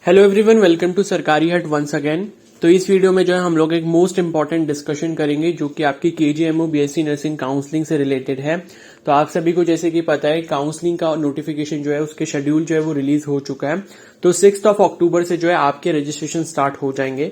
Hello everyone, welcome to सरकारी हट once again. तो इस वीडियो में जो है हम लोग एक मोस्ट इंपॉर्टेंट डिस्कशन करेंगे जो कि आपकी केजीएमओ बीएससी नर्सिंग काउंसलिंग से रिलेटेड है। तो आप सभी को जैसे कि पता है काउंसलिंग का नोटिफिकेशन जो है उसके शेड्यूल जो है वो रिलीज हो चुका है। तो 6 अक्टूबर से जो है आपके रजिस्ट्रेशन स्टार्ट हो जाएंगे।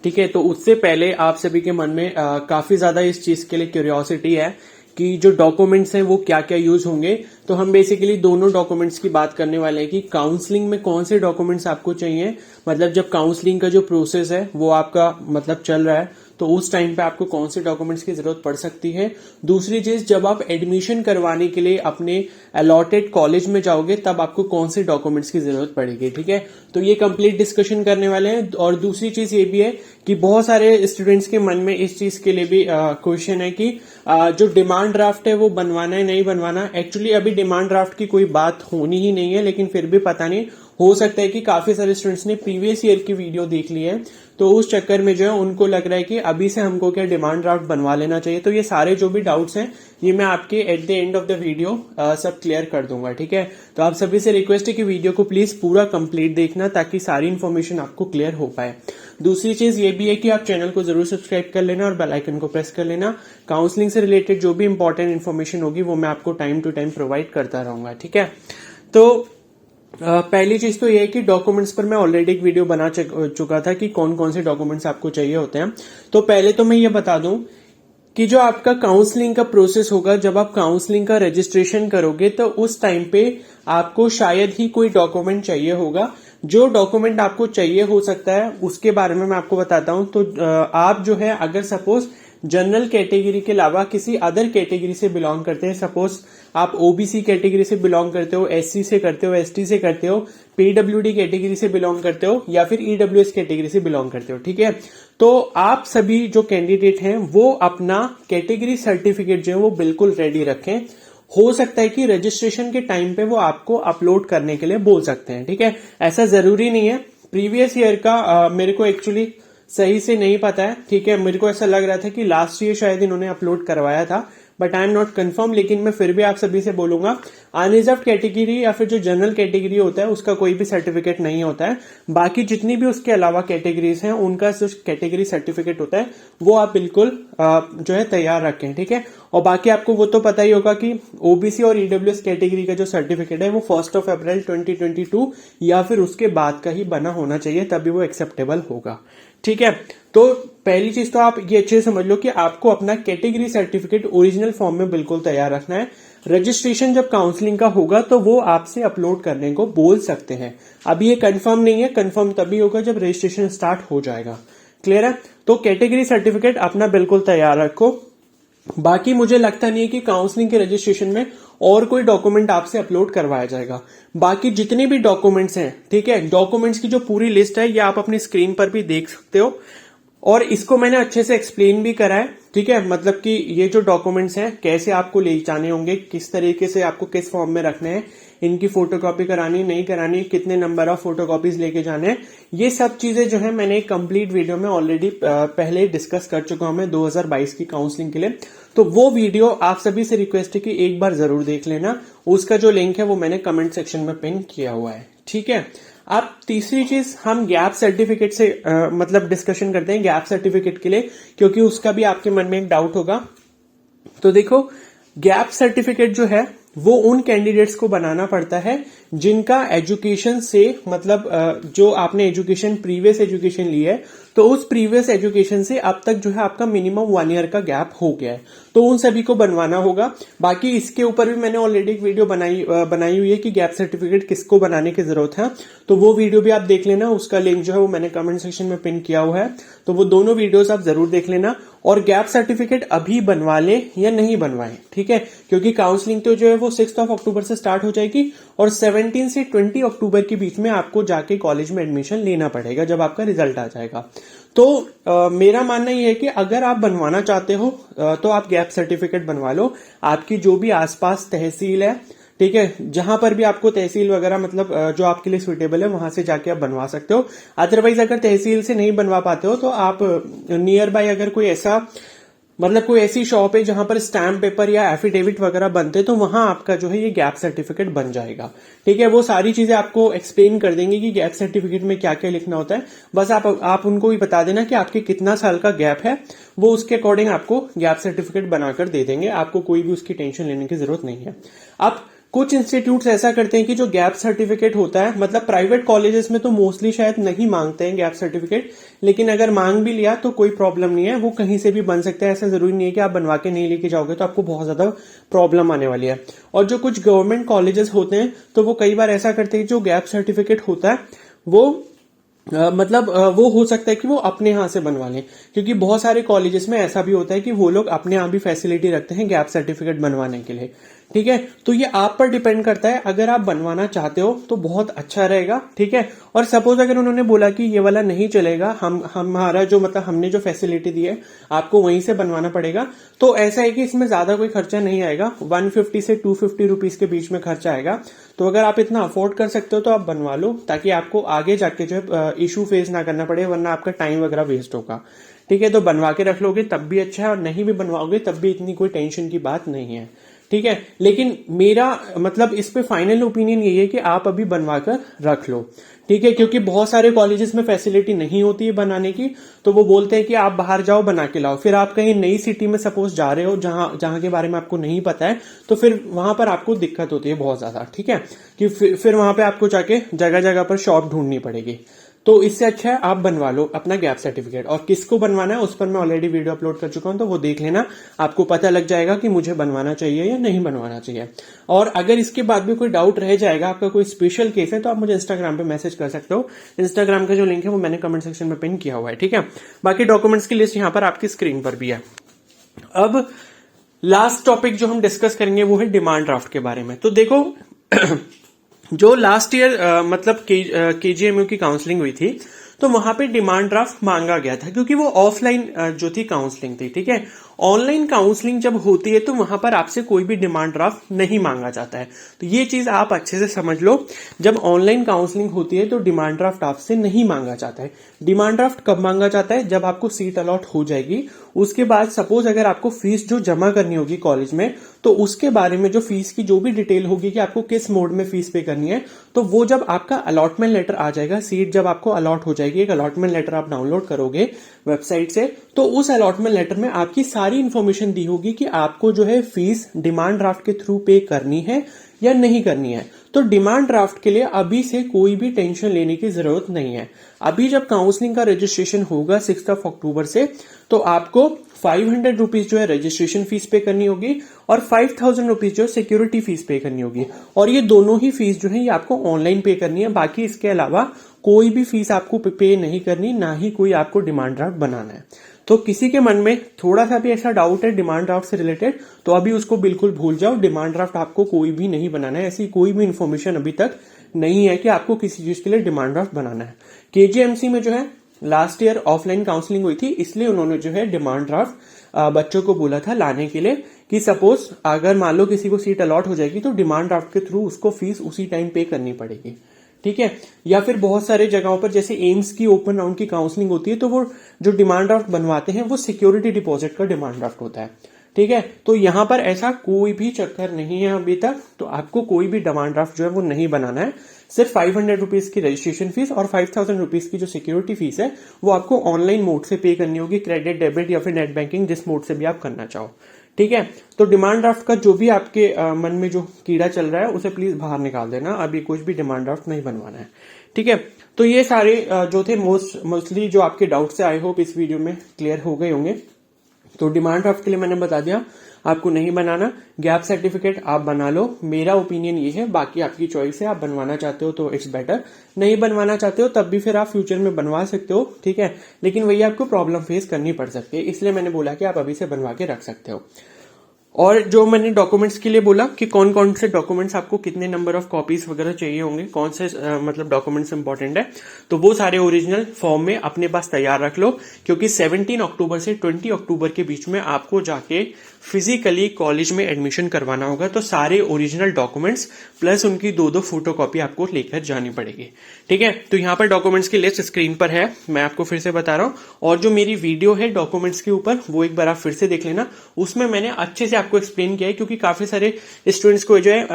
ठीक है, तो उससे पहले आप सभी के मन में काफी ज्यादा इस चीज के लिए क्यूरियोसिटी है कि जो डॉक्यूमेंट्स हैं वो क्या क्या यूज होंगे। तो हम बेसिकली दोनों डॉक्यूमेंट्स की बात करने वाले हैं कि काउंसलिंग में कौन से डॉक्यूमेंट्स आपको चाहिए। मतलब जब काउंसलिंग का जो प्रोसेस है वो आपका मतलब चल रहा है तो उस टाइम पे आपको कौन से डॉक्यूमेंट्स की जरूरत पड़ सकती है। दूसरी चीज, जब आप एडमिशन करवाने के लिए अपने अलॉटेड कॉलेज में जाओगे तब आपको कौन से डॉक्यूमेंट्स की जरूरत पड़ेगी। ठीक है, तो ये कंप्लीट डिस्कशन करने वाले हैं। और दूसरी चीज ये भी है कि बहुत सारे स्टूडेंट्स के मन में इस चीज के लिए भी क्वेश्चन है कि जो डिमांड ड्राफ्ट है वो बनवाना है नहीं बनवाना। एक्चुअली अभी डिमांड ड्राफ्ट की कोई बात होनी ही नहीं है, लेकिन फिर भी पता नहीं, हो सकता है कि काफी सारे स्टूडेंट्स ने प्रीवियस ईयर की वीडियो देख ली है तो उस चक्कर में जो है उनको लग रहा है कि अभी से हमको क्या डिमांड ड्राफ्ट बनवा लेना चाहिए। तो ये सारे जो भी डाउट्स हैं ये मैं आपके at the end of the video सब क्लियर कर दूंगा। ठीक है, तो आप सभी से रिक्वेस्ट है कि वीडियो को प्लीज पूरा कंप्लीट देखना ताकि सारी इन्फॉर्मेशन आपको क्लियर हो पाए। दूसरी चीज ये भी है कि आप चैनल को जरूर सब्सक्राइब कर लेना और बेल आइकन को प्रेस कर लेना। काउंसलिंग से रिलेटेड जो भी इंपॉर्टेंट इन्फॉर्मेशन होगी वो मैं आपको टाइम टू टाइम प्रोवाइड करता रहूंगा। ठीक है, तो पहली चीज तो ये है कि डॉक्यूमेंट्स पर मैं ऑलरेडी एक वीडियो बना चुका था कि कौन कौन से डॉक्यूमेंट्स आपको चाहिए होते हैं। तो पहले तो मैं ये बता दूं कि जो आपका काउंसलिंग का प्रोसेस होगा, जब आप काउंसलिंग का रजिस्ट्रेशन करोगे तो उस टाइम पे आपको शायद ही कोई डॉक्यूमेंट चाहिए होगा। जो डॉक्यूमेंट आपको चाहिए हो सकता है उसके बारे में मैं आपको बताता हूं। तो आप जो है अगर सपोज जनरल कैटेगरी के अलावा किसी अदर कैटेगरी से बिलोंग करते हैं, सपोज आप ओबीसी कैटेगरी से बिलोंग करते हो, एससी से करते हो, एसटी से करते हो, पीडब्ल्यूडी कैटेगरी से बिलोंग करते हो या फिर ईडब्ल्यूएस कैटेगरी से बिलोंग करते हो। ठीक है, तो आप सभी जो कैंडिडेट हैं वो अपना कैटेगरी सर्टिफिकेट जो है वो बिल्कुल रेडी रखें। हो सकता है कि रजिस्ट्रेशन के टाइम पे वो आपको अपलोड करने के लिए बोल सकते हैं। ठीक है, ऐसा जरूरी नहीं है। प्रीवियस ईयर का मेरे को एक्चुअली सही से नहीं पता है। ठीक है, मेरे को ऐसा लग रहा था कि लास्ट ईयर शायद इन्होंने अपलोड करवाया था, but I am not confirm. लेकिन मैं फिर भी आप सभी से बोलूंगा अनरिजर्व कैटेगरी या फिर जो जनरल कैटेगरी होता है उसका कोई भी सर्टिफिकेट नहीं होता है। बाकी जितनी भी उसके अलावा कैटेगरीज हैं उनका जो कैटेगरी सर्टिफिकेट होता है वो आप बिल्कुल जो है तैयार रखें। ठीक है, और बाकी आपको वो तो पता ही होगा कि ओबीसी और ईडब्ल्यूएस कैटेगरी का जो सर्टिफिकेट है वो 1 अप्रैल 2022 या फिर उसके बाद का ही बना होना चाहिए, तभी वो एक्सेप्टेबल होगा। ठीक है, तो पहली चीज तो आप ये अच्छे से समझ लो कि आपको अपना कैटेगरी सर्टिफिकेट ओरिजिनल फॉर्म में बिल्कुल तैयार रखना है। रजिस्ट्रेशन जब काउंसलिंग का होगा तो वो आपसे अपलोड करने को बोल सकते हैं। अभी ये कंफर्म नहीं है, कंफर्म तभी होगा जब रजिस्ट्रेशन स्टार्ट हो जाएगा। क्लियर है, तो कैटेगरी सर्टिफिकेट अपना बिल्कुल तैयार रखो। बाकी मुझे लगता नहीं है कि काउंसलिंग के रजिस्ट्रेशन में और कोई डॉक्यूमेंट आपसे अपलोड करवाया जाएगा। बाकी जितने भी डॉक्यूमेंट्स हैं, ठीक है, डॉक्यूमेंट्स की जो पूरी लिस्ट है ये आप अपनी स्क्रीन पर भी देख सकते हो और इसको मैंने अच्छे से एक्सप्लेन भी करा है। ठीक है, मतलब कि ये जो डॉक्यूमेंट्स हैं कैसे आपको ले जाने होंगे, किस तरीके से आपको किस फॉर्म में रखने हैं, इनकी फोटोकॉपी करानी नहीं करानी, कितने नंबर ऑफ फोटोकॉपीज लेके जाने हैं, ये सब चीजें जो है मैंने एक कंप्लीट वीडियो में ऑलरेडी पहले डिस्कस कर चुका हूं मैं 2022 की काउंसलिंग के लिए। तो वो वीडियो आप सभी से रिक्वेस्ट है कि एक बार जरूर देख लेना। उसका जो लिंक है वो मैंने कमेंट सेक्शन में पिन किया हुआ है। ठीक है, अब तीसरी चीज हम गैप सर्टिफिकेट से मतलब डिस्कशन करते हैं गैप सर्टिफिकेट के लिए, क्योंकि उसका भी आपके मन में एक डाउट होगा। तो देखो, गैप सर्टिफिकेट जो है वो उन कैंडिडेट्स को बनाना पड़ता है जिनका एजुकेशन से मतलब जो आपने एजुकेशन प्रीवियस एजुकेशन ली है तो उस प्रीवियस एजुकेशन से अब तक जो है आपका मिनिमम 1 ईयर का गैप हो गया है, तो उन सभी को बनवाना होगा। बाकी इसके ऊपर भी मैंने ऑलरेडी एक वीडियो बनाई हुई है कि गैप सर्टिफिकेट किसको बनाने की जरूरत है, तो वो वीडियो भी आप देख लेना। उसका लिंक जो है वो मैंने कमेंट सेक्शन में पिन किया हुआ है, तो वो दोनों वीडियोस आप जरूर देख लेना। और गैप सर्टिफिकेट अभी बनवा ले या नहीं बनवाए, ठीक है, क्योंकि काउंसलिंग तो जो है वो 6 अक्टूबर से स्टार्ट हो जाएगी और 17 से 20 अक्टूबर के बीच में आपको जाके कॉलेज में एडमिशन लेना पड़ेगा जब आपका रिजल्ट आ जाएगा। तो मेरा मानना यह है कि अगर आप बनवाना चाहते हो तो आप गैप सर्टिफिकेट बनवा लो। आपकी जो भी आसपास तहसील है, ठीक है, जहां पर भी आपको तहसील वगैरह मतलब जो आपके लिए सुटेबल है वहां से जाके आप बनवा सकते हो। अदरवाइज अगर तहसील से नहीं बनवा पाते हो तो आप नियर बाय अगर कोई ऐसा मतलब कोई ऐसी शॉप है जहां पर स्टैम्प पेपर या एफिडेविट वगैरह बनते, तो वहां आपका जो है ये गैप सर्टिफिकेट बन जाएगा। ठीक है, वो सारी चीजें आपको एक्सप्लेन कर देंगे कि गैप सर्टिफिकेट में क्या क्या लिखना होता है। बस आप उनको ही बता देना कि आपके कितना साल का गैप है, वो उसके अकॉर्डिंग आपको गैप सर्टिफिकेट बनाकर दे देंगे। आपको कोई भी उसकी टेंशन लेने की जरूरत नहीं है। अब कुछ इंस्टीट्यूट्स ऐसा करते हैं कि जो गैप सर्टिफिकेट होता है, मतलब प्राइवेट कॉलेजेस में तो मोस्टली शायद नहीं मांगते हैं गैप सर्टिफिकेट, लेकिन अगर मांग भी लिया तो कोई प्रॉब्लम नहीं है, वो कहीं से भी बन सकता है। ऐसा जरूरी नहीं है कि आप बनवा के नहीं लेके जाओगे तो आपको बहुत ज्यादा प्रॉब्लम आने वाली है। और जो कुछ गवर्नमेंट कॉलेजेस होते हैं तो वो कई बार ऐसा करते हैं, जो गैप सर्टिफिकेट होता है वो वो हो सकता है कि वो अपने यहां से बनवा लें, क्योंकि बहुत सारे कॉलेजेस में ऐसा भी होता है कि वो लोग अपने यहां भी फैसिलिटी रखते हैं गैप सर्टिफिकेट बनवाने के लिए। ठीक है, तो ये आप पर डिपेंड करता है। अगर आप बनवाना चाहते हो तो बहुत अच्छा रहेगा। ठीक है, और सपोज अगर उन्होंने बोला कि ये वाला नहीं चलेगा, हमारा जो मतलब हमने जो फैसिलिटी दी है आपको वहीं से बनवाना पड़ेगा, तो ऐसा है कि इसमें ज्यादा कोई खर्चा नहीं आएगा। 150 से 250 रुपीज के बीच में खर्चा आएगा। तो अगर आप इतना अफोर्ड कर सकते हो तो आप बनवा लो, ताकि आपको आगे जाके जो है इशू फेस ना करना पड़े, वरना आपका टाइम वगैरह वेस्ट होगा। ठीक है, तो बनवा के रख लोगे तब भी अच्छा है, और नहीं भी बनवाओगे तब भी इतनी कोई टेंशन की बात नहीं है। ठीक है, लेकिन मेरा मतलब इस पे फाइनल ओपिनियन यही है कि आप अभी बनवा कर रख लो। ठीक है, क्योंकि बहुत सारे कॉलेजेस में फैसिलिटी नहीं होती है बनाने की, तो वो बोलते हैं कि आप बाहर जाओ बना के लाओ। फिर आप कहीं नई सिटी में सपोज जा रहे हो जहां जहां के बारे में आपको नहीं पता है, तो फिर वहां पर आपको दिक्कत होती है बहुत ज्यादा। ठीक है, कि फिर वहां पे आपको जाके जगह जगह पर शॉप ढूंढनी पड़ेगी। तो इससे अच्छा है आप बनवा लो अपना गैप सर्टिफिकेट। और किसको बनवाना है उस पर मैं ऑलरेडी वीडियो अपलोड कर चुका हूं, तो वो देख लेना, आपको पता लग जाएगा कि मुझे बनवाना चाहिए या नहीं बनवाना चाहिए। और अगर इसके बाद भी कोई डाउट रह जाएगा, आपका कोई स्पेशल केस है, तो आप मुझे इंस्टाग्राम पे मैसेज कर सकते हो। इंस्टाग्राम का जो लिंक है वो मैंने कमेंट सेक्शन में पिन किया हुआ है। ठीक है, बाकी डॉक्यूमेंट्स की लिस्ट यहाँ पर आपकी स्क्रीन पर भी है। अब लास्ट टॉपिक जो हम डिस्कस करेंगे वो है डिमांड ड्राफ्ट के बारे में। तो देखो जो लास्ट ईयर मतलब केजीएमयू की काउंसलिंग हुई थी, तो वहां पे डिमांड ड्राफ्ट मांगा गया था, क्योंकि वो ऑफलाइन जो थी काउंसलिंग थी। ठीक है, ऑनलाइन काउंसलिंग जब होती है तो वहां पर आपसे कोई भी डिमांड ड्राफ्ट नहीं मांगा जाता है। तो ये चीज आप अच्छे से समझ लो, जब ऑनलाइन काउंसलिंग होती है तो डिमांड ड्राफ्ट आपसे नहीं मांगा जाता है। डिमांड ड्राफ्ट कब मांगा जाता है? जब आपको सीट अलॉट हो जाएगी, उसके बाद सपोज अगर आपको फीस जो जमा करनी होगी कॉलेज में, तो उसके बारे में जो फीस की जो भी डिटेल होगी कि आपको किस मोड में फीस पे करनी है, तो वो जब आपका अलॉटमेंट लेटर आ जाएगा, सीट जब आपको अलॉट हो जाएगी, एक अलॉटमेंट लेटर आप डाउनलोड करोगे वेबसाइट से, तो उस अलॉटमेंट लेटर में आपकी सारी इंफॉर्मेशन दी होगी कि आपको जो है फीस डिमांड ड्राफ्ट के थ्रू पे करनी है या नहीं करनी है। तो डिमांड ड्राफ्ट के लिए अभी से कोई भी टेंशन लेने की जरूरत नहीं है। अभी जब काउंसलिंग का रजिस्ट्रेशन होगा 6 अक्टूबर से, तो आपको 500 रुपीज जो है रजिस्ट्रेशन फीस पे करनी होगी, और 5000 रुपीज जो सिक्योरिटी फीस पे करनी होगी। और ये दोनों ही फीस जो है ये आपको ऑनलाइन पे करनी है। बाकी इसके अलावा कोई भी फीस आपको पे नहीं करनी, ना ही कोई आपको डिमांड ड्राफ्ट बनाना है। तो किसी के मन में थोड़ा सा भी ऐसा डाउट है डिमांड ड्राफ्ट से रिलेटेड, तो अभी उसको बिल्कुल भूल जाओ। डिमांड ड्राफ्ट आपको कोई भी नहीं बनाना है, ऐसी कोई भी इन्फॉर्मेशन अभी तक नहीं है कि आपको किसी चीज के लिए डिमांड ड्राफ्ट बनाना है। केजीएमसी में जो है लास्ट ईयर ऑफलाइन काउंसलिंग हुई थी, इसलिए उन्होंने जो है डिमांड ड्राफ्ट बच्चों को बोला था लाने के लिए, कि सपोज अगर मान लो किसी को सीट अलॉट हो जाएगी तो डिमांड ड्राफ्ट के थ्रू उसको फीस उसी टाइम पे करनी पड़ेगी। ठीक है, या फिर बहुत सारे जगहों पर जैसे एम्स की ओपन राउंड की काउंसलिंग होती है, तो वो जो डिमांड ड्राफ्ट बनवाते हैं वो सिक्योरिटी डिपॉजिट का डिमांड ड्राफ्ट होता है। ठीक है, तो यहां पर ऐसा कोई भी चक्कर नहीं है अभी तक, तो आपको कोई भी डिमांड ड्राफ्ट जो है वो नहीं बनाना है। सिर्फ 500 रुपीज की रजिस्ट्रेशन फीस और 5000 रुपीज की जो सिक्योरिटी फीस है वो आपको ऑनलाइन मोड से पे करनी होगी, क्रेडिट, डेबिट या फिर नेट बैंकिंग, जिस मोड से भी आप करना चाहो। ठीक है, तो डिमांड ड्राफ्ट का जो भी आपके मन में जो कीड़ा चल रहा है उसे प्लीज बाहर निकाल देना, अभी कुछ भी डिमांड ड्राफ्ट नहीं बनवाना है। ठीक है, तो ये सारे जो थे मोस्टली जो आपके डाउट्स है, आई होप इस वीडियो में क्लियर हो गए होंगे। तो डिमांड ड्राफ्ट के लिए मैंने बता दिया आपको नहीं बनाना, गैप सर्टिफिकेट आप बना लो, मेरा ओपिनियन ये है, बाकी आपकी चॉइस है। आप बनवाना चाहते हो तो इट्स बेटर, नहीं बनवाना चाहते हो तब भी फिर आप फ्यूचर में बनवा सकते हो। ठीक है, लेकिन वही आपको प्रॉब्लम फेस करनी पड़ सकती है, इसलिए मैंने बोला कि आप अभी से बनवा के रख सकते हो। और जो मैंने डॉक्यूमेंट्स के लिए बोला कि कौन कौन से डॉक्यूमेंट्स आपको कितने नंबर ऑफ कॉपीज वगैरह चाहिए होंगे, कौन से मतलब डॉक्यूमेंट्स इंपॉर्टेंट है, तो वो सारे ओरिजिनल फॉर्म में अपने पास तैयार रख लो, क्योंकि 17 अक्टूबर से 20 अक्टूबर के बीच में आपको जाके फिजिकली कॉलेज में एडमिशन करवाना होगा। तो सारे ओरिजिनल डॉक्यूमेंट्स प्लस उनकी दो फोटोकॉपी आपको लेकर जानी पड़ेगी। ठीक है, तो यहाँ पर डॉक्यूमेंट्स की लिस्ट स्क्रीन पर है, मैं आपको फिर से बता रहा हूँ। और जो मेरी वीडियो है डॉक्यूमेंट्स के ऊपर, वो एक बार आप फिर से देख लेना, उसमें मैंने अच्छे से आपको एक्सप्लेन किया है, क्योंकि काफी सारे स्टूडेंट्स को जो है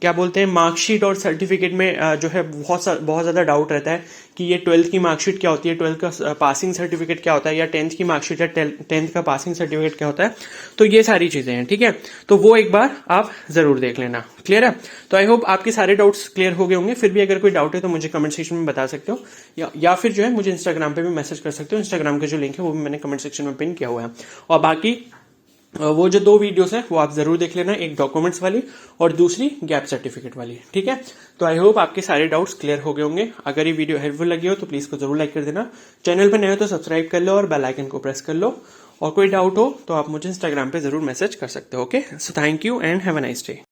क्या बोलते हैं, मार्कशीट और सर्टिफिकेट में जो है बहुत ज्यादा डाउट रहता है कि ये 12th की मार्कशीट क्या होती है, 12th का पासिंग सर्टिफिकेट क्या होता है, या 10th की मार्कशीट या 10th का पासिंग सर्टिफिकेट क्या होता है। तो ये सारी चीजें हैं। ठीक है, तो वो एक बार आप जरूर देख लेना। क्लियर है? तो आई होप आपके सारे डाउट्स क्लियर हो गए होंगे। फिर भी अगर कोई डाउट है तो मुझे कमेंट सेक्शन में बता सकते हो, या फिर जो है मुझे इंस्टाग्राम पे भी मैसेज कर सकते हो। इंस्टाग्राम का जो लिंक है वो भी मैंने कमेंट सेक्शन में पिन किया हुआ है। और बाकी वो जो 2 वीडियोस हैं वो आप जरूर देख लेना, एक डॉक्यूमेंट्स वाली और दूसरी गैप सर्टिफिकेट वाली। ठीक है, तो आई होप आपके सारे डाउट्स क्लियर हो गए होंगे। अगर ये वीडियो हेल्पफुल लगी हो तो प्लीज को जरूर लाइक कर देना, चैनल पर नए हो तो सब्सक्राइब कर लो और बेल आइकन को प्रेस कर लो। और कोई डाउट हो तो आप मुझे इंस्टाग्राम पे जरूर मैसेज कर सकते हो। Okay, so thank you and have a nice day.